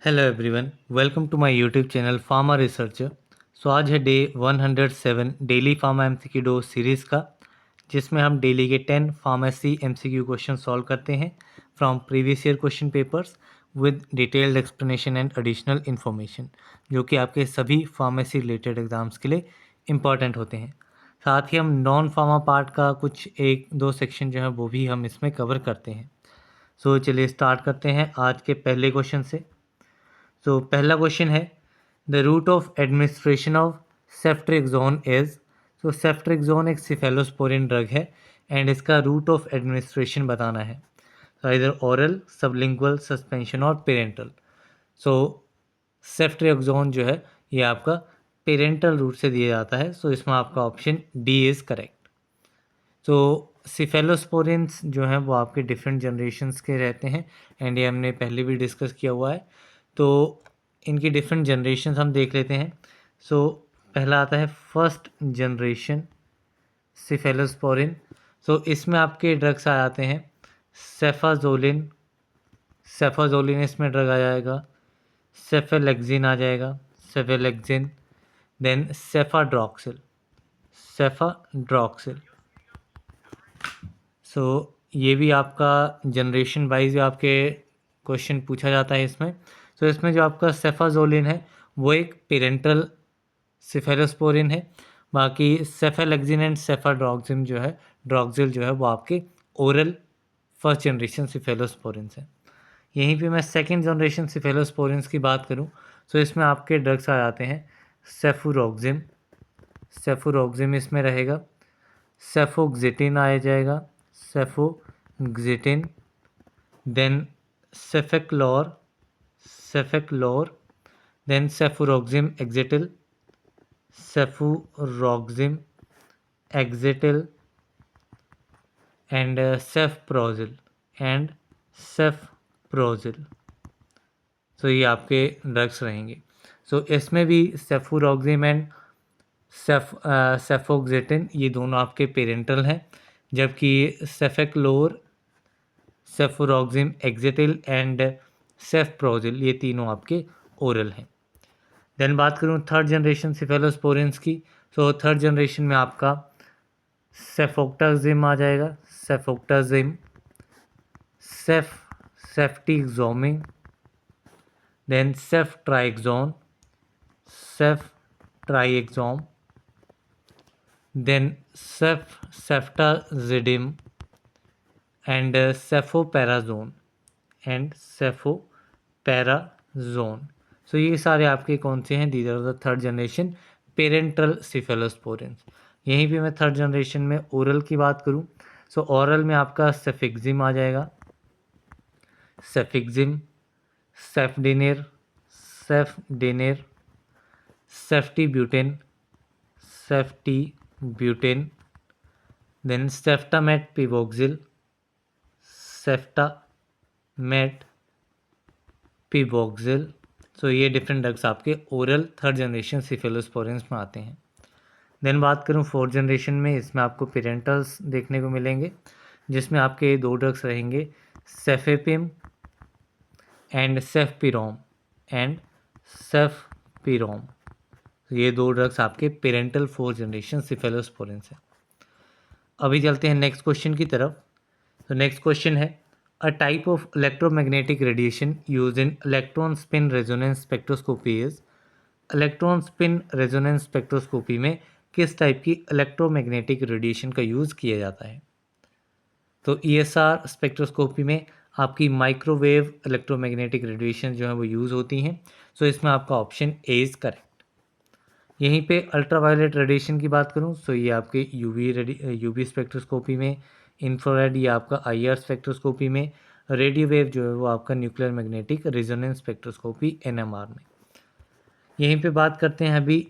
Hello everyone, welcome to my YouTube channel pharma researcher. आज है day 107 daily pharma MCQ डो series का, जिसमें हम डेली के 10 फार्मेसी एमसीक्यू क्वेश्चन सॉल्व करते हैं from previous year question papers with detailed explanation and additional information, जो कि आपके सभी फार्मेसी रिलेटेड एग्जाम्स के लिए इम्पॉर्टेंट होते हैं। साथ ही हम नॉन फार्मा पार्ट का कुछ एक दो सेक्शन जो है वो भी हम इसमें कवर करते हैं। चलिए स्टार्ट करते हैं आज के पहले क्वेश्चन से। पहला क्वेश्चन है, the route of administration of ceftriaxone is. Ceftriaxone एक सिफेलोस्पोरिन ड्रग है एंड इसका रूट ऑफ एडमिनिस्ट्रेशन बताना है। इधर ओरल, सबलिंगुअल, सस्पेंशन और पेरेंटल। सेफ्ट्रिक्सोन जो है ये आपका पेरेंटल रूट से दिया जाता है। इसमें आपका ऑप्शन डी इज़ करेक्ट। सिफेलोस्पोरिन्स जो हैं वो आपके डिफरेंट जनरेशन्स के रहते हैं एंड ये हमने पहले भी डिस्कस किया हुआ है। तो इनकी डिफरेंट जनरेशन हम देख लेते हैं। पहला आता है फर्स्ट जनरेशन सिफेलोस्पोरिन। इसमें आपके ड्रग्स आ जाते हैं सेफाजोलिन, इसमें ड्रग आ जाएगा। सेफेलेक्जिन आ जाएगा, सेफेलेक्जिन। देन सेफाड्रॉक्सिल। ये भी आपका जनरेशन वाइज आपके क्वेश्चन पूछा जाता है इसमें। इसमें जो आपका सेफाजोलिन है वो एक पेरेंटल सिफेलोस्पोरिन है। बाकी सेफेलेक्जिन एंड सेफाड्रॉक्सिल जो है वो आपके ओरल फर्स्ट जनरेशन सिफेलोस्पोरिन्स हैं। यहीं पे मैं सेकंड जनरेशन सिफेलोस्पोरिन्स की बात करूं इसमें आपके ड्रग्स आ जाते हैं सेफुरोक्सिम इसमें रहेगा। सेफोक्सिटिन आ जाएगा, cefoxitin. Then cefaclor, then cefuroxime axetil and cefprozil. ये आपके ड्रग्स रहेंगे। इसमें भी सेफुरोक्सिम एंड सेफोक्सिटिन ये दोनों आपके पेरेंटल हैं, जबकि सेफेक्लोर, सेफुरोक्सिम एक्जिटिल एंड सेफप्रोजिल ये तीनों आपके ओरल हैं। देन बात करूँ थर्ड जनरेशन सिफेलोस्पोरिन्स की। थर्ड जनरेशन में आपका सेफोक्टाजिम आ जाएगा, ceftizoxime. Then ceftriaxone, then ceftazidime and cefoperazone ये सारे आपके कौन से हैं? These are the third generation parental cephalosporins. यहीं पे मैं थर्ड जनरेशन में ओरल की बात करूं ओरल में आपका सेफिक्सिम आ जाएगा, सेफडिनिर, सेफ्टीब्यूटेन, देन सेफ्टामेट पिवोक्सिल। ये डिफरेंट ड्रग्स आपके ओरल थर्ड जनरेशन सिफेलोस्पोरिन्स में आते हैं। देन बात करूँ फोर्थ जनरेशन में, इसमें आपको पेरेंटल्स देखने को मिलेंगे, जिसमें आपके दो ड्रग्स रहेंगे सेफेपिम एंड सेफपिरोम। ये दो ड्रग्स आपके पेरेंटल फोर्थ जनरेशन सिफेलोस्पोरिन्स हैं। अभी चलते हैं नेक्स्ट क्वेश्चन की तरफ। नेक्स्ट क्वेश्चन है, a type of electromagnetic radiation use in electron spin resonance spectroscopy is. Electron spin resonance spectroscopy में किस टाइप की इलेक्ट्रोमैग्नेटिक रेडिएशन का यूज़ किया जाता है? ESR स्पेक्ट्रोस्कोपी में आपकी माइक्रोवेव इलेक्ट्रोमैग्नेटिक रेडिएशन जो है वो यूज़ होती हैं। इसमें आपका ऑप्शन ए इज़ करेक्ट। यहीं पे अल्ट्रावायलेट रेडिएशन की बात करूं ये आपके यूवी स्पेक्ट्रोस्कोपी में, इंफ्रारेड ये आपका IR स्पेक्ट्रोस्कोपी में, रेडियो वेव जो है वो आपका nuclear magnetic resonance spectroscopy NMR में। यहीं पे बात करते हैं अभी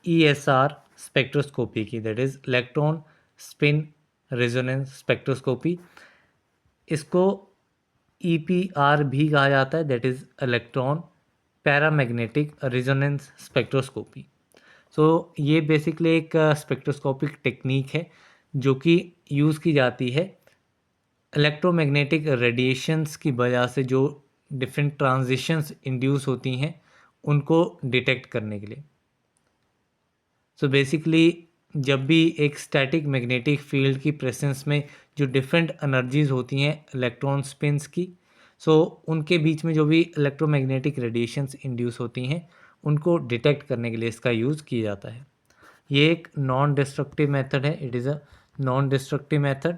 ESR स्पेक्ट्रोस्कोपी की, that is electron spin resonance spectroscopy. इसको EPR भी कहा जाता है, that is electron paramagnetic resonance spectroscopy. ये बेसिकली एक स्पेक्ट्रोस्कोपिक टेक्निक है जो कि यूज़ की जाती है इलेक्ट्रोमैग्नेटिक रेडिएशंस की वजह से जो डिफरेंट ट्रांजिशंस इंड्यूस होती हैं उनको डिटेक्ट करने के लिए। सो बेसिकली जब भी एक स्टैटिक मैग्नेटिक फील्ड की प्रेजेंस में जो डिफरेंट एनर्जीज होती हैं इलेक्ट्रॉन स्पिन्स की, सो उनके बीच में जो भी इलेक्ट्रोमैग्नेटिक रेडिएशंस इंड्यूस होती हैं उनको डिटेक्ट करने के लिए इसका यूज़ किया जाता है। ये एक नॉन डिस्ट्रक्टिव मेथड है, it is a non destructive method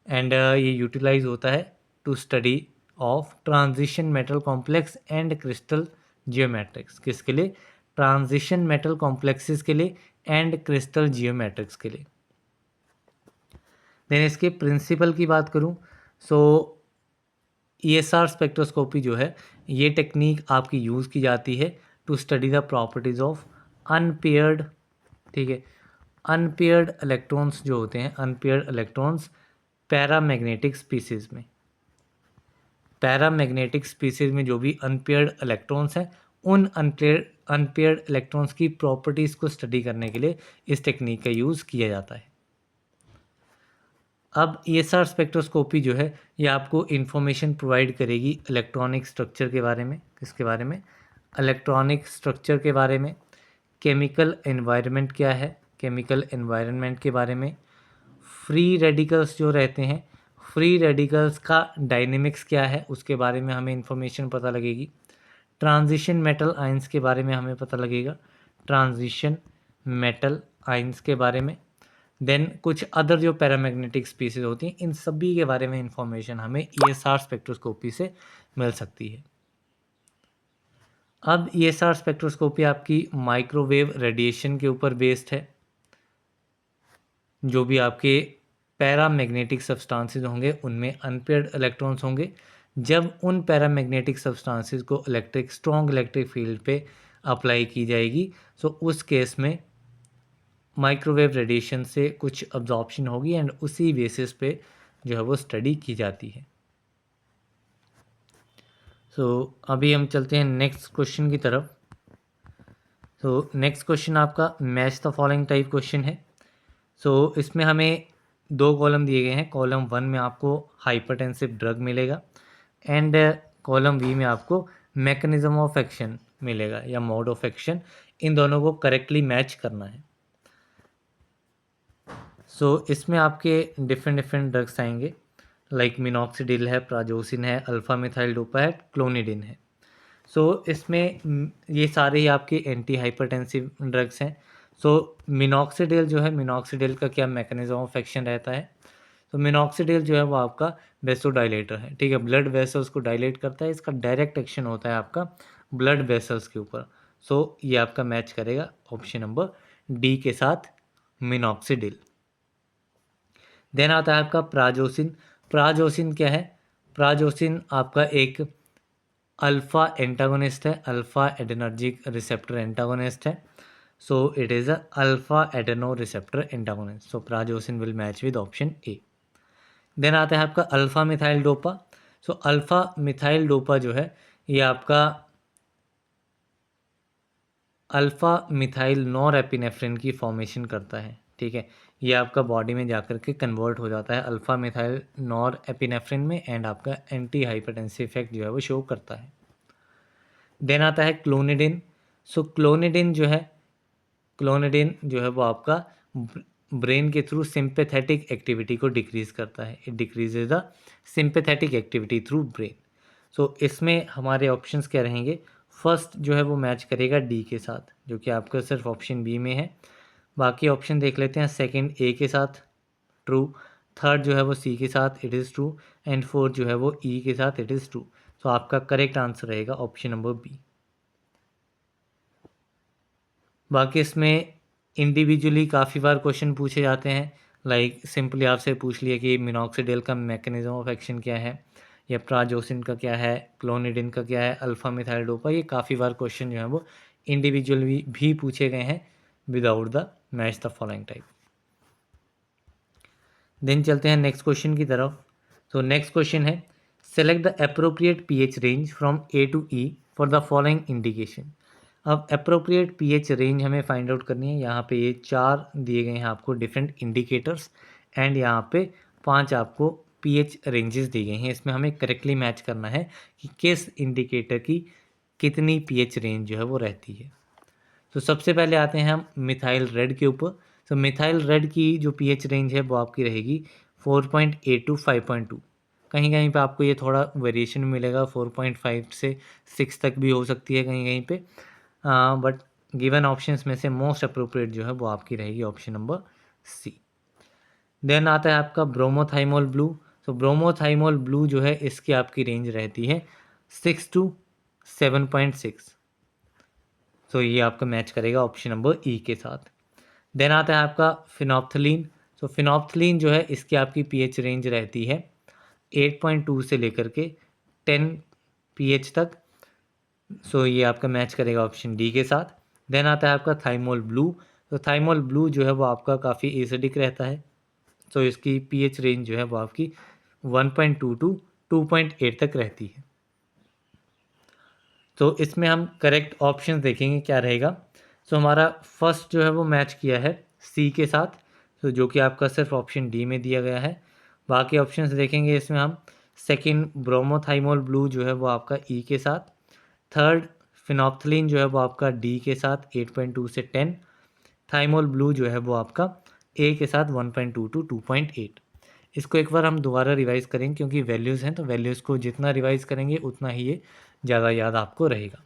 and ये यूटिलाइज होता है to study of transition metal complex and crystal geometrics. किसके लिए? ट्रांजिशन मेटल कॉम्प्लेक्सेस के लिए एंड क्रिस्टल जियोमेट्रिक्स के लिए। देन इसके प्रिंसिपल की बात करूं, सो ESR स्पेक्ट्रोस्कोपी जो है ये टेक्निक आपकी यूज़ की जाती है to study the properties of unpaired, ठीक है, अनपेयर्ड इलेक्ट्रॉन्स जो होते हैं, अनपेयर्ड इलेक्ट्रॉन्स पैरामैग्नेटिक स्पीसीज में। पैरामैग्नेटिक स्पीसीज में जो भी अनपेयर्ड इलेक्ट्रॉन्स हैं उन अनपेयर्ड इलेक्ट्रॉन्स की प्रॉपर्टीज़ को स्टडी करने के लिए इस टेक्निक का यूज़ किया जाता है। अब ESR स्पेक्ट्रोस्कोपी जो है ये आपको इन्फॉर्मेशन प्रोवाइड करेगी इलेक्ट्रॉनिक स्ट्रक्चर के बारे में। किसके बारे में? इलेक्ट्रॉनिक स्ट्रक्चर के बारे में। केमिकल एनवायरनमेंट क्या है, केमिकल एनवायरनमेंट के बारे में। फ्री रेडिकल्स जो रहते हैं, फ्री रेडिकल्स का डायनेमिक्स क्या है उसके बारे में हमें इंफॉर्मेशन पता लगेगी। ट्रांजिशन मेटल आयंस के बारे में हमें पता लगेगा, ट्रांजिशन मेटल आयंस के बारे में। देन कुछ अदर जो पैरामैग्नेटिक स्पीसीज होती हैं इन सभी के बारे में इंफॉर्मेशन हमें ESR स्पेक्ट्रोस्कोपी से मिल सकती है। अब ESR स्पेक्ट्रोस्कोपी आपकी माइक्रोवेव रेडिएशन के ऊपर बेस्ड है। जो भी आपके पैरामैग्नेटिक सब्सटेंसेस होंगे उनमें अनपेयर्ड इलेक्ट्रॉन्स होंगे। जब उन पैरामैग्नेटिक सब्सटेंसेस को स्ट्रॉन्ग इलेक्ट्रिक फील्ड पे अप्लाई की जाएगी, सो उस केस में माइक्रोवेव रेडिएशन से कुछ अब्जॉर्प्शन होगी एंड उसी बेसिस पे जो है वो स्टडी की जाती है। सो अभी हम चलते हैं नेक्स्ट क्वेश्चन की तरफ। सो नेक्स्ट क्वेश्चन आपका match the following type question है। सो इसमें हमें 2 कॉलम दिए गए हैं। कॉलम 1 में आपको हाइपरटेंसिव ड्रग मिलेगा एंड कॉलम बी में आपको मैकेनिज्म ऑफ एक्शन मिलेगा या मोड ऑफ एक्शन। इन दोनों को करेक्टली मैच करना है। सो इसमें आपके डिफरेंट ड्रग्स आएंगे, लाइक मिनॉक्सिडिल है, प्राजोसिन है, अल्फा मिथाइल डोपा है, क्लोनिडिन है। सो इसमें ये सारे ही आपके एंटी हाइपरटेंसिव ड्रग्स हैं। सो मिनॉक्सिडिल जो है, मिनॉक्सिडिल का क्या मैकेनिज्म ऑफ एक्शन रहता है? तो मिनॉक्सिडिल जो है वो आपका वेसोडाइलेटर है, ठीक है, ब्लड वेसल्स को डायलेट करता है। इसका डायरेक्ट एक्शन होता है आपका ब्लड वेसल्स के ऊपर। सो ये आपका मैच करेगा ऑप्शन नंबर डी के साथ, मिनॉक्सिडिल। देन आता है आपका प्राजोसिन। प्राजोसिन क्या है? प्राजोसिन आपका एक अल्फा एंटागोनिस्ट है, अल्फा एडेनर्जिक रिसेप्टर एंटागोनिस्ट है। So it is a alpha adreno receptor antagonist. So prazosin will match with option A. Then आता है आपका alpha methyl dopa. So alpha methyl dopa जो है ये आपका अल्फा मिथाइल नॉरएपिनेफ्रिन की फॉर्मेशन करता है, ठीक है। ये आपका बॉडी में जाकर के कन्वर्ट हो जाता है अल्फा मिथाइल नॉरएपिनेफ्रिन में एंड आपका एंटी हाइपरटेंसिव इफेक्ट जो है वो शो करता है। देन आता है क्लोनिडिन। सो क्लोनिडिन जो है, क्लोनिडिन जो है वो आपका ब्रेन के थ्रू सिंपैथेटिक एक्टिविटी को डिक्रीज करता है। It decreases the sympathetic activity through brain. So इसमें हमारे ऑप्शंस क्या रहेंगे? फर्स्ट जो है वो मैच करेगा डी के साथ, जो कि आपका सिर्फ ऑप्शन बी में है। बाकी ऑप्शन देख लेते हैं। सेकंड ए के साथ ट्रू, थर्ड जो है वो सी के साथ it is true and fourth जो है वो ई के साथ इट इज़ ट्रू। सो आपका करेक्ट आंसर रहेगा ऑप्शन नंबर बी। बाकी इसमें इंडिविजुअली काफ़ी बार क्वेश्चन पूछे जाते हैं, लाइक सिंपली आपसे पूछ लिया कि मिनॉक्सिडिल का मैकेनिज्म ऑफ एक्शन क्या है, या प्राजोसिन का क्या है, क्लोनिडिन का क्या है, अल्फा मिथाइल डोपा। ये काफ़ी बार क्वेश्चन जो है वो इंडिविजुअली भी पूछे गए हैं without the match the following type. Then चलते हैं नेक्स्ट क्वेश्चन की तरफ। तो नेक्स्ट क्वेश्चन है, select the appropriate pH range from A to E for the following indication. अब अप्रोप्रिएट पीएच रेंज हमें फाइंड आउट करनी है। यहाँ पे ये 4 दिए गए हैं आपको डिफरेंट इंडिकेटर्स एंड यहाँ पे 5 आपको पीएच रेंजेस दी गई हैं, इसमें हमें करेक्टली मैच करना है कि किस इंडिकेटर की कितनी पीएच रेंज जो है वो रहती है। तो सबसे पहले आते हैं हम मिथाइल रेड के ऊपर। तो मिथाइल रेड की जो पीएच रेंज है वो आपकी रहेगी 4.8 टू 5.2। कहीं कहीं पे आपको ये थोड़ा वेरिएशन मिलेगा, 4.5 से 6 तक भी हो सकती है कहीं कहीं पे, बट गिवन ऑप्शंस में से मोस्ट अप्रोप्रिएट जो है वो आपकी रहेगी ऑप्शन नंबर सी। देन आता है आपका ब्रोमोथाइमोल ब्लू। तो ब्रोमोथाइमोल ब्लू जो है इसकी आपकी रेंज रहती है 6 टू 7.6। तो ये आपका मैच करेगा ऑप्शन नंबर ई के साथ। देन आता है आपका फिनॉप्थलीन। तो फिनॉप्थलीन जो है इसकी आपकी पीएच रेंज रहती है 8.2 से लेकर के 10 पीएच तक। सो ये आपका मैच करेगा ऑप्शन डी के साथ। देन आता है आपका थाइमोल ब्लू। तो थाइमोल ब्लू जो है वो आपका काफ़ी एसिडिक रहता है, तो इसकी पीएच रेंज जो है वो आपकी 1.2 टू 2.8 तक रहती है। तो इसमें हम करेक्ट ऑप्शन देखेंगे क्या रहेगा। तो हमारा फर्स्ट जो है वो मैच किया है सी के साथ, तो जो कि आपका सिर्फ ऑप्शन डी में दिया गया है। बाकी ऑप्शंस देखेंगे इसमें हम, सेकंड ब्रोमोथाइमोल ब्लू जो है वो आपका ई के साथ, थर्ड फिनॉप्थलीन जो है वो आपका डी के साथ 8.2 से 10, थाइमोल ब्लू जो है वो आपका ए के साथ 1.2 टू 2.8। इसको एक बार हम दोबारा रिवाइज़ करेंगे क्योंकि वैल्यूज़ हैं, तो वैल्यूज़ को जितना रिवाइज़ करेंगे उतना ही ये ज़्यादा याद आपको रहेगा।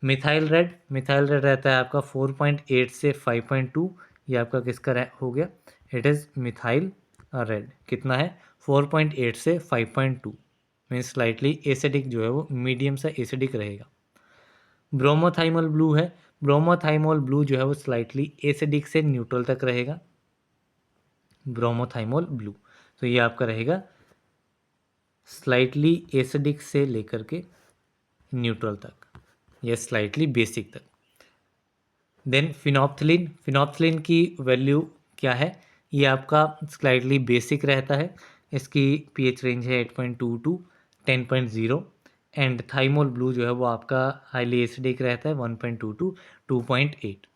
मिथाइल रेड रहता है आपका 4.8 से 5.2। ये आपका किसका हो गया, इट इज़ मिथाइल रेड। कितना है, 4.8 से 5.2, मीन्स स्लाइटली एसिडिक जो है वो मीडियम सा एसिडिक रहेगा। ब्रोमोथाइमोल ब्लू है, ब्रोमोथाइमोल ब्लू जो है वो स्लाइटली एसिडिक से न्यूट्रल तक रहेगा, ब्रोमोथाइमोल ब्लू। तो ये आपका रहेगा स्लाइटली एसिडिक से लेकर के न्यूट्रल तक, या स्लाइटली बेसिक तक। देन फिनॉप्थलीन की वैल्यू क्या है, ये आपका स्लाइटली बेसिक रहता है, इसकी पीएच रेंज है 8.2 टू 10.0। एंड थाइमोल ब्लू जो है वो आपका हाईली एसिडिक रहता है 1.2 टू 2.8।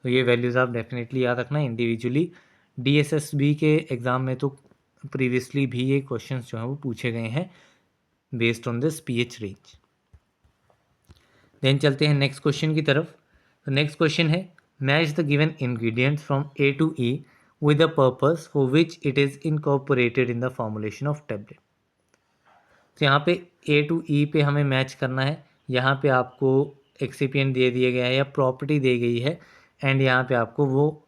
तो ये वैल्यूज़ आप डेफिनेटली याद रखना इंडिविजुअली। डीएसएसबी के एग्ज़ाम में तो प्रीवियसली भी ये क्वेश्चंस जो हैं वो पूछे गए हैं based on this pH range. Then चलते हैं नेक्स्ट क्वेश्चन की तरफ। तो नेक्स्ट क्वेश्चन है, match the given ingredients from A to E with the purpose for which it is incorporated in the formulation of tablet. तो यहाँ पे ए to ई पे हमें मैच करना है। यहाँ पे आपको एक्सिपिएंट दे दिया गया है या प्रॉपर्टी दी गई है, एंड यहाँ पे आपको वो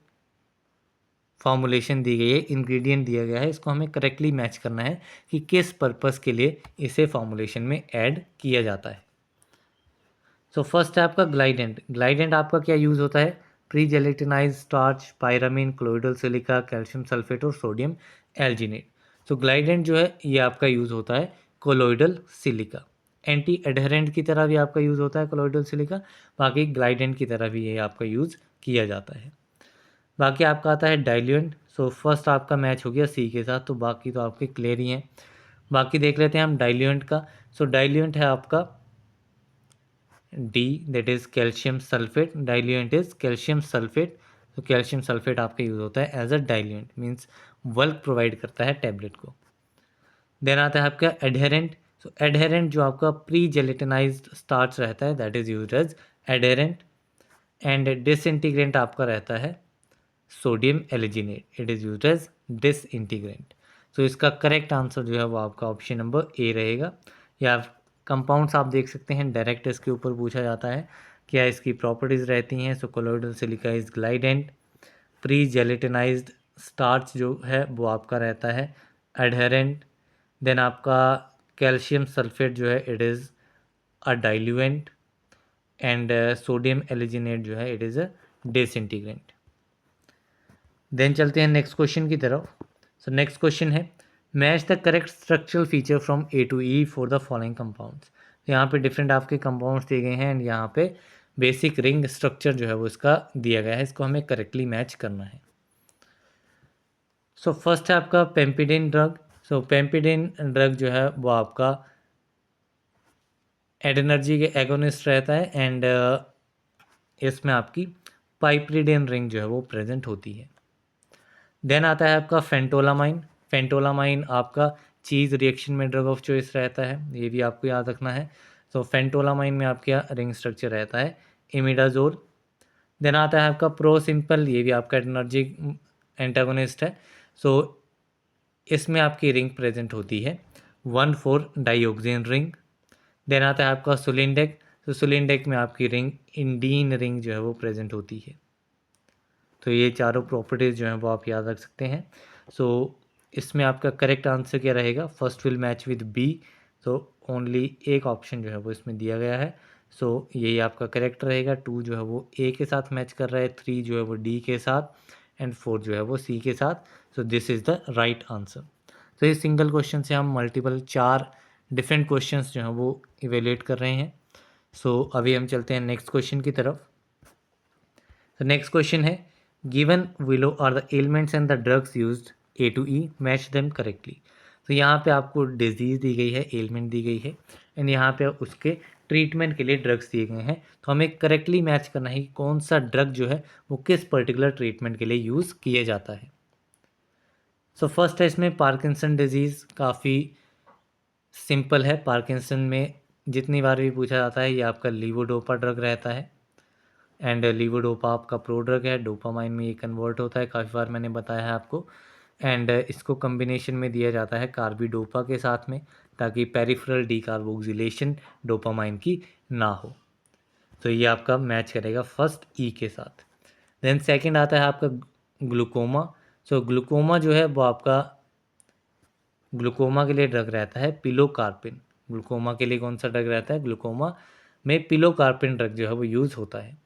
फॉर्मुलेशन दी गई है, इंग्रेडिएंट दिया गया है। इसको हमें करेक्टली मैच करना है कि किस पर्पस के लिए इसे फॉर्मुलेशन में ऐड किया जाता है। सो फर्स्ट है आपका ग्लाइडेंट। ग्लाइडेंट आपका क्या यूज़ होता है, pre gelatinize starch, pyramine, colloidal silica, calcium sulphate और सोडियम एल्जिनेट। सो ग्लाइडेंट जो है ये आपका यूज़ होता है कोलोइडल सिलिका। एंटी एडहेरेंट की तरह भी आपका यूज़ होता है कोलोइडल सिलिका, बाकी ग्लाइडेंट की तरह भी ये आपका यूज़ किया जाता है। बाकी आपका आता है डाइल्यूएंट। सो फर्स्ट आपका मैच हो गया सी के साथ, तो बाकी तो आपके क्लियर ही हैं। बाकी देख लेते हैं हम डाइल्यूएंट का। सो डाइल्यूएंट है आपका D, that is calcium sulphate. Diluent is calcium sulphate. तो कैल्शियम सल्फेट आपका यूज़ होता है as a diluent, means bulk provide करता है टैबलेट को। देन आता है आपका एडहेरेंट। सो एडहेरेंट जो आपका प्री जेलेटिनाइज्ड स्टार्च रहता है that is used as adherent. And disintegrant आपका रहता है sodium alginate, it is used as disintegrant. तो इसका करेक्ट आंसर जो है वो आपका ऑप्शन नंबर ए रहेगा। या कंपाउंड्स आप देख सकते हैं, डायरेक्ट इसके ऊपर पूछा जाता है क्या इसकी प्रॉपर्टीज़ रहती हैं। So colloidal silica is glidant, pre gelatinized starch जो है वो आपका रहता है एडहेरेंट। देन आपका कैल्शियम सल्फेट जो है it is a diluent, and sodium alginate जो है it is a disintegrant. Then चलते हैं नेक्स्ट क्वेश्चन की तरफ। सो नेक्स्ट क्वेश्चन है, match the correct structural feature from A to E for the following compounds. यहाँ पे डिफरेंट आपके कंपाउंड्स दिए गए हैं, एंड यहाँ पे बेसिक रिंग स्ट्रक्चर जो है वो इसका दिया गया है, इसको हमें करेक्टली मैच करना है। सो फर्स्ट है आपका पेम्पिडिन ड्रग। सो पेम्पिडिन ड्रग जो है वो आपका एडनर्जी के एगोनिस्ट रहता है, एंड इसमें आपकी पाइप्रिडिन रिंग जो है वो प्रेजेंट होती है। देन आता है आपका फेंटोलामाइन। फेंटोलामाइन आपका चीज़ रिएक्शन में ड्रग ऑफ चॉइस रहता है, ये भी आपको याद रखना है। तो फेंटोलामाइन में आपका रिंग स्ट्रक्चर रहता है इमिडाजोल। देन आता है आपका प्रो सिंपल, ये भी आपका एनर्जिक एंटागोनिस्ट है। सो इसमें आपकी रिंग प्रेजेंट होती है 1,4 डाइऑक्सिन रिंग। देन आता है आपका सुलिंडेक, तो सुलिंडेक में आपकी रिंग इंडीन रिंग जो है वो प्रेजेंट होती है। तो ये चारों प्रॉपर्टीज़ जो हैं वो आप याद रख सकते हैं। सो इसमें आपका करेक्ट आंसर क्या रहेगा, first will match with B. तो ओनली एक ऑप्शन जो है वो इसमें दिया गया है। सो यही आपका करेक्ट रहेगा। 2 जो है वो ए के साथ मैच कर रहा है, 3 जो है वो डी के साथ एंड 4 जो है वो सी के साथ। So this is the right answer. तो इस सिंगल क्वेश्चन से हम मल्टीपल 4 डिफरेंट क्वेश्चंस जो हैं वो इवेल्युएट कर रहे हैं। सो अभी हम चलते हैं नेक्स्ट क्वेश्चन की तरफ। तो नेक्स्ट क्वेश्चन है, given below are the elements and the drugs used A to E, match them correctly. तो यहाँ पे आपको डिजीज़ दी गई है, एलिमेंट दी गई है एंड यहाँ पे उसके ट्रीटमेंट के लिए ड्रग्स दिए गए हैं। तो हमें करेक्टली मैच करना है कि कौन सा ड्रग जो है वो किस पर्टिकुलर ट्रीटमेंट के लिए यूज़ किया जाता है। सो फर्स्ट है इसमें पार्किंसन डिजीज़, काफ़ी सिंपल है। पार्किंसन में जितनी बार भी पूछा जाता है ये आपका लीवोडोपा ड्रग रहता है एंड लीवोडोपा आपका प्रोड्रग है, डोपामाइन में ये कन्वर्ट होता है, काफ़ी बार मैंने बताया है आपको। एंड इसको कम्बिनेशन में दिया जाता है कार्बिडोपा के साथ में, ताकि पेरिफेरल डीकार्बोक्सिलेशन डोपामाइन की ना हो। तो ये आपका मैच करेगा फर्स्ट ई के साथ। देन सेकंड आता है आपका ग्लूकोमा। सो ग्लूकोमा जो है वो आपका ग्लूकोमा के लिए ड्रग रहता है पिलोकार्पिन। ग्लूकोमा के लिए कौन सा ड्रग रहता है, ग्लूकोमा में पिलोकार्पिन ड्रग जो है वो यूज़ होता है।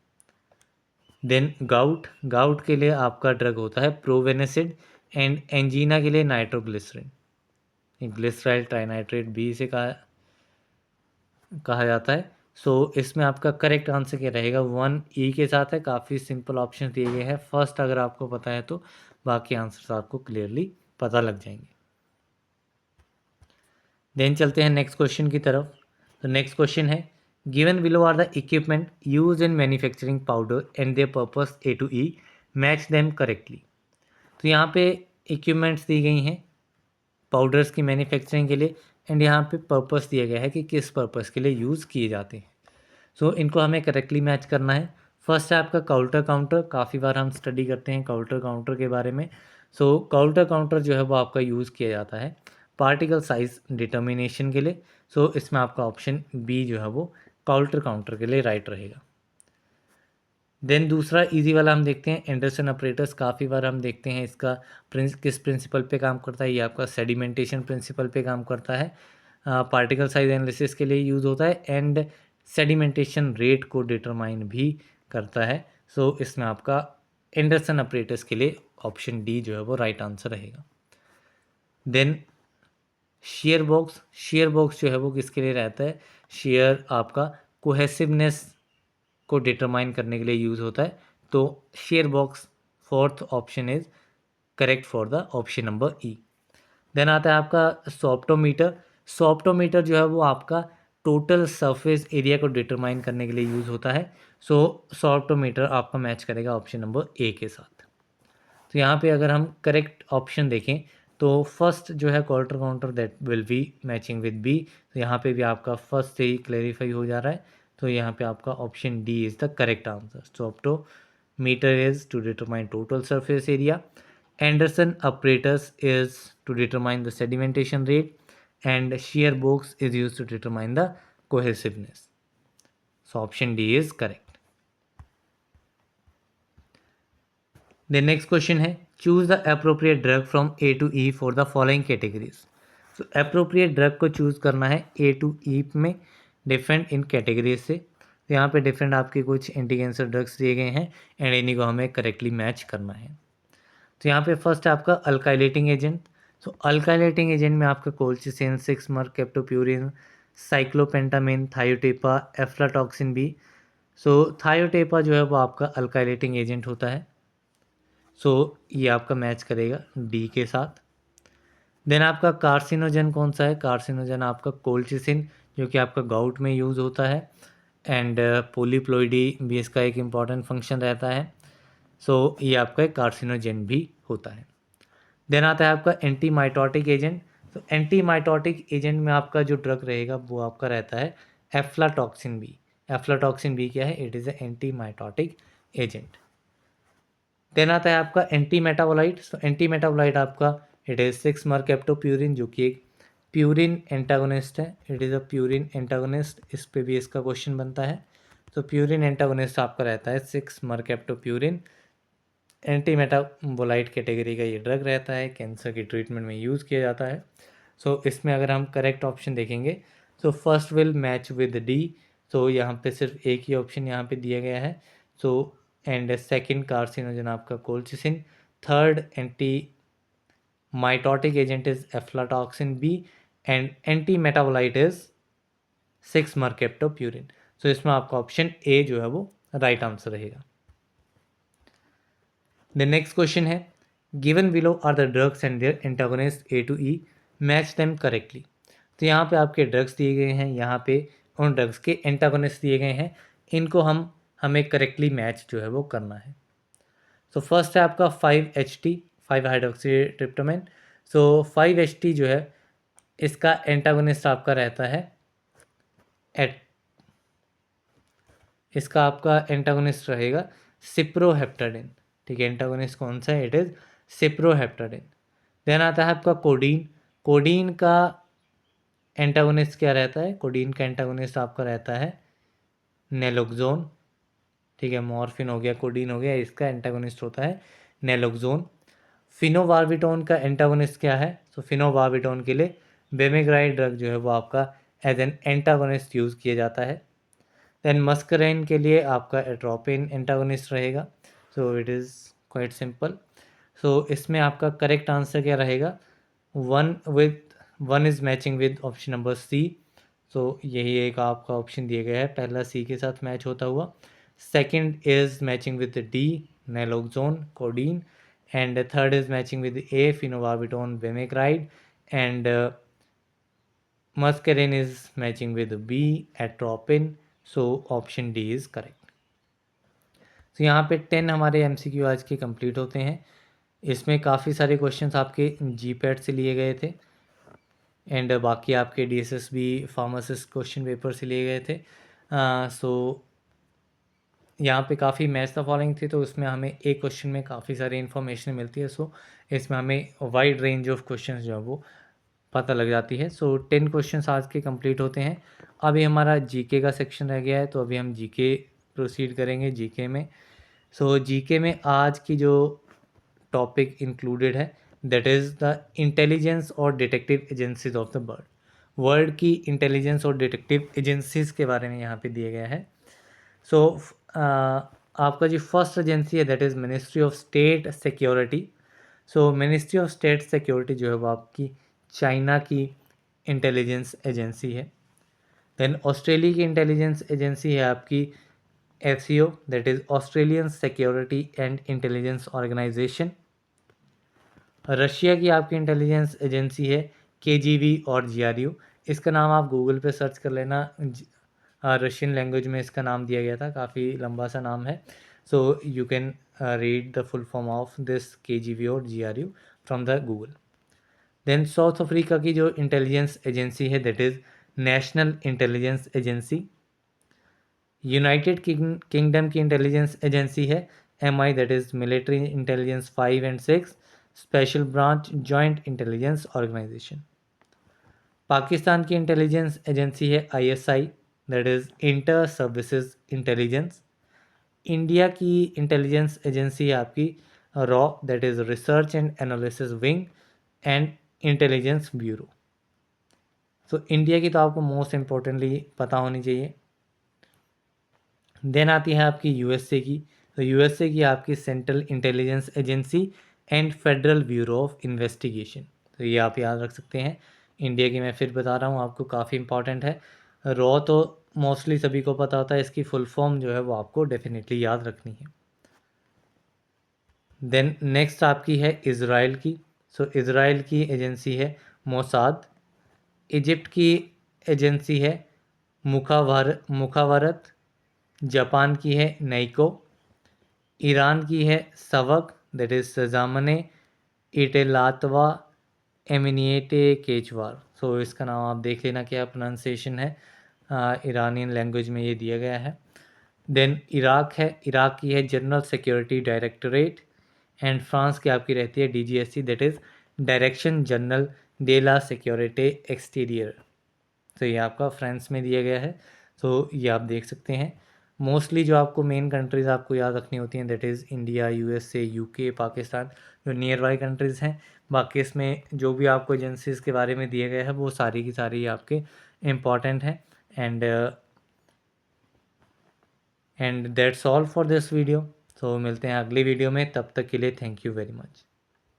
देन गाउट के लिए आपका ड्रग होता है प्रोवेनेसिड एंड एंजीना के लिए नाइट्रोग्लिसरिन, ग्लिसराइल ट्राइनाइट्रेट भी इसे कहा जाता है। सो इसमें आपका करेक्ट आंसर क्या रहेगा, 1 ई के साथ है। काफ़ी सिंपल ऑप्शन दिए गए हैं, फर्स्ट अगर आपको पता है तो बाकी आंसर्स आपको क्लियरली पता लग जाएंगे। देन चलते हैं नेक्स्ट क्वेश्चन की तरफ। तो नेक्स्ट क्वेश्चन है, given below are the equipment use in manufacturing powder and their purpose A to E, match them correctly. तो यहाँ पे इक्विपमेंट्स दी गई हैं पाउडर्स की मैन्युफैक्चरिंग के लिए एंड यहाँ पे पर्पस दिया गया है कि किस पर्पस के लिए यूज़ किए जाते हैं। सो इनको हमें करेक्टली मैच करना है। फर्स्ट है आपका काउंटर काउंटर, काफ़ी बार हम स्टडी करते हैं काउंटर काउंटर के बारे में। सो काउंटर काउंटर जो है वो आपका यूज़ किया जाता है पार्टिकल साइज डिटर्मिनेशन के लिए। सो इसमें आपका ऑप्शन बी जो है वो काउंटर काउंटर के लिए राइट रहेगा। देन दूसरा इजी वाला हम देखते हैं एंडरसन ऑपरेटर्स, काफ़ी बार हम देखते हैं इसका किस प्रिंसिपल पे काम करता है, ये आपका सेडिमेंटेशन प्रिंसिपल पे काम करता है। पार्टिकल साइज एनालिसिस के लिए यूज़ होता है एंड सेडिमेंटेशन रेट को डिटरमाइन भी करता है। सो इसमें आपका एंडरसन ऑपरेटर्स के लिए ऑप्शन डी जो है वो राइट आंसर रहेगा। देन शेयर बॉक्स जो है वो किसके लिए रहता है, शेयर आपका कोहेसिवनेस को डिटरमाइन करने के लिए यूज़ होता है। तो shear box fourth option is correct for the option number E. Then आता है आपका सॉफ्टोमीटर जो है वो आपका टोटल सरफेस एरिया को डिटरमाइन करने के लिए यूज़ होता है। सो सॉफ्टोमीटर आपका मैच करेगा ऑप्शन नंबर ए के साथ। तो यहाँ पे अगर हम करेक्ट ऑप्शन देखें तो फर्स्ट जो है Coulter counter that will be matching with B. तो यहाँ पे भी आपका फर्स्ट से ही क्लेरिफाई हो जा रहा है। तो यहाँ पे आपका option D is the correct answer. Sorptometer is to determine total surface area, Anderson operators is to determine the sedimentation rate and shear box is used to determine the cohesiveness. So option D is correct. The next question है, choose the appropriate drug from A to E for the following categories. So appropriate drug को choose करना है A to E में different in categories से। तो यहाँ पे different आपके कुछ एंटी कैंसर ड्रग्स दिए गए हैं एंड इन्हीं को हमें करेक्टली मैच करना है। तो यहाँ पे फर्स्ट है आपका अल्काइलेटिंग एजेंट। सो अल्काइलेटिंग एजेंट में आपका कोल्चिसिन, 6-mer, केप्टोप्यूरिन, साइक्लोपेंटामिन, थायोटेपा, एफ्लाटॉक्सिन भी। सो थायोटेपा जो है वो आपका अल्काइलेटिंग एजेंट होता है। सो ये आपका मैच करेगा डी के साथ। देन आपका कार्सिनोजन कौन सा है, कार्सिनोजन आपका कोल्चिसिन जो कि आपका गाउट में यूज़ होता है एंड पोलीप्लोइडी भी इसका एक इम्पॉर्टेंट फंक्शन रहता है। सो ये आपका एक कार्सिनोजन भी होता है। देन आता है आपका एंटी माइटोटिक एजेंट। तो एंटीमाइटोटिक एजेंट में आपका जो ड्रग रहेगा वो आपका रहता है एफ्लाटॉक्सिन बी। एफ्लाटॉक्सिन बी क्या है? It is a antimitotic agent. Then आता है आपका एंटी मेटाबोलाइट। तो एंटी मेटाबोलाइट आपका इट इज़ 6-mercaptopurine, जो कि एक प्यूरिन एंटागोनिस्ट है। It is a purine antagonist, इस पे भी इसका क्वेश्चन बनता है। तो प्यूरिन एंटागोनिस्ट आपका रहता है 6-mercaptopurine। एंटी मेटाबोलाइट कैटेगरी का ये ड्रग रहता है, कैंसर की ट्रीटमेंट में यूज़ किया जाता है। सो इसमें अगर हम करेक्ट ऑप्शन देखेंगे तो first will match with D. तो यहाँ पे सिर्फ एक ही ऑप्शन यहाँ पे दिया गया है। सो एंड सेकंड कार्सिनोजन आपका colchicine, third anti mitotic agent is aflatoxin B, and anti metabolite is 6-mercaptopurine। So इसमें आपका ऑप्शन ए जो है वो राइट आंसर रहेगा। द नेक्स्ट क्वेश्चन है given below are the drugs and their antagonist A to E, match them correctly. तो यहाँ पे आपके ड्रग्स दिए गए हैं, यहाँ पे उन ड्रग्स के एंटागोनिस्ट दिए गए हैं, इनको हमें करेक्टली मैच जो है वो करना है। सो फर्स्ट है आपका 5-HT, 5-हाइड्रोक्सीट्रिप्टोमेन। सो 5-HT जो है इसका एंटागोनिस्ट आपका रहता है इसका आपका एंटागोनिस्ट रहेगा सिप्रोहेप्टाडिन। ठीक है, एंटागोनिस्ट कौन सा है? It is सिप्रोहेप्टाडिन। देन आता है आपका कोडीन। कोडीन का एंटागोनिस्ट क्या रहता है? कोडीन का एंटागोनिस्ट आपका रहता है नेलोक्सोन। ठीक है, मॉर्फिन हो गया, कोडीन हो गया, इसका एंटागोनिस्ट होता है नेलोक्सोन। फिनोबार्बिटोन का एंटागोनिस्ट क्या है? तो फिनोबार्बिटोन के लिए बेमेग्राइड ड्रग जो है वो आपका एज एन एंटागोनिस्ट यूज़ किया जाता है। देन मस्करेन के लिए आपका एट्रोपिन एंटागोनिस्ट रहेगा। So it is quite simple. So इसमें आपका करेक्ट आंसर क्या रहेगा? One is matching with option number C. So यही एक आपका ऑप्शन दिया गया है, पहला सी के साथ मैच होता हुआ। Second is matching with D, naloxone, codeine, and third is matching with A, phenobarbitone, bemegride, and muscarine is matching with B, atropine. So option D is correct. तो यहाँ पे 10 हमारे MCQ आज के कंप्लीट होते हैं। इसमें काफ़ी सारे क्वेश्चंस आपके GPAT से लिए गए थे, एंड बाकी आपके DSSB फार्मासिस्ट क्वेश्चन पेपर से लिए गए थे। सो यहाँ पे काफ़ी मैच द फॉलोइंग थी, तो उसमें हमें एक क्वेश्चन में काफ़ी सारी इन्फॉर्मेशन मिलती है। सो इसमें हमें वाइड रेंज ऑफ क्वेश्चन जो है वो पता लग जाती है। सो 10 क्वेश्चंस आज के कंप्लीट होते हैं। अभी हमारा जीके का सेक्शन रह गया है, तो अभी हम जीके प्रोसीड करेंगे जीके में। सो जीके में आज की जो टॉपिक इंक्लूडेड है दैट इज़ द इंटेलिजेंस और detective agencies of the world की इंटेलिजेंस और डिटेक्टिव एजेंसीज के बारे में यहाँ पे दिया गया है। सो आपका जो फर्स्ट एजेंसी है that is Ministry of State Security. सो मिनिस्ट्री ऑफ स्टेट सिक्योरिटी जो है वो आपकी चाइना की इंटेलिजेंस एजेंसी है। देन ऑस्ट्रेलिया की इंटेलिजेंस एजेंसी है आपकी FCO, that is Australian Security and Intelligence Organisation. Russia की आपकी इंटेलिजेंस एजेंसी है KGB और GRU। इसका नाम आप गूगल पे सर्च कर लेना, रशियन लैंग्वेज में इसका नाम दिया गया था, काफ़ी लंबा सा नाम है। So you can read the full form of this KGB और GRU from the Google. Then South Africa की जो इंटेलिजेंस एजेंसी है that is National Intelligence Agency. United Kingdom की इंटेलिजेंस एजेंसी है MI, that is Military Intelligence 5 and 6 Special Branch Joint Intelligence Organisation. Pakistan की intelligence agency है ISI, that is Inter Services Intelligence. India की intelligence agency है आपकी रॉ, that is research and analysis wing and intelligence bureau. तो India की तो आपको मोस्ट इम्पोर्टेंटली पता होनी चाहिए। देन आती है आपकी USA की। तो USA की आपकी central intelligence agency and federal bureau of investigation. तो ये आप याद रख सकते हैं। इंडिया की मैं फिर बता रहा हूँ आपको, काफ़ी इंपॉर्टेंट है। रॉ तो मोस्टली सभी को पता होता है, इसकी फुल फॉर्म जो है वो आपको डेफिनेटली याद रखनी है। देन नेक्स्ट आपकी है इज़राइल की। सो इज़राइल की एजेंसी है मोसाद। इजिप्ट की एजेंसी है मुखावरत। जापान की है नैको। ईरान की है सवक, दैट इज़ सजामने इटेलातवा एमिनिएटे केचवार। सो इसका नाम आप देख लेना क्या प्रोनाउंसिएशन है, ईरानियन लैंग्वेज में ये दिया गया है। देन इराक है, इराक की है General Security Directorate. And France की आपकी रहती है DGSE, that is direction general दे ला सिक्योरिटी एक्सटीरियर। तो ये आपका फ्रांस में दिया गया है। तो ये आप देख सकते हैं। मोस्टली जो आपको मेन कंट्रीज़ आपको याद रखनी होती हैं, that is India, USA, UK, Pakistan, जो नियर बाई कंट्रीज़ हैं। बाकी इसमें जो भी आपको एजेंसीज़ के बारे में दिए गए हैं वो सारी की सारी आपके इम्पॉर्टेंट हैं। And that's all for this video. तो मिलते हैं अगली वीडियो में, तब तक के लिए थैंक यू वेरी मच।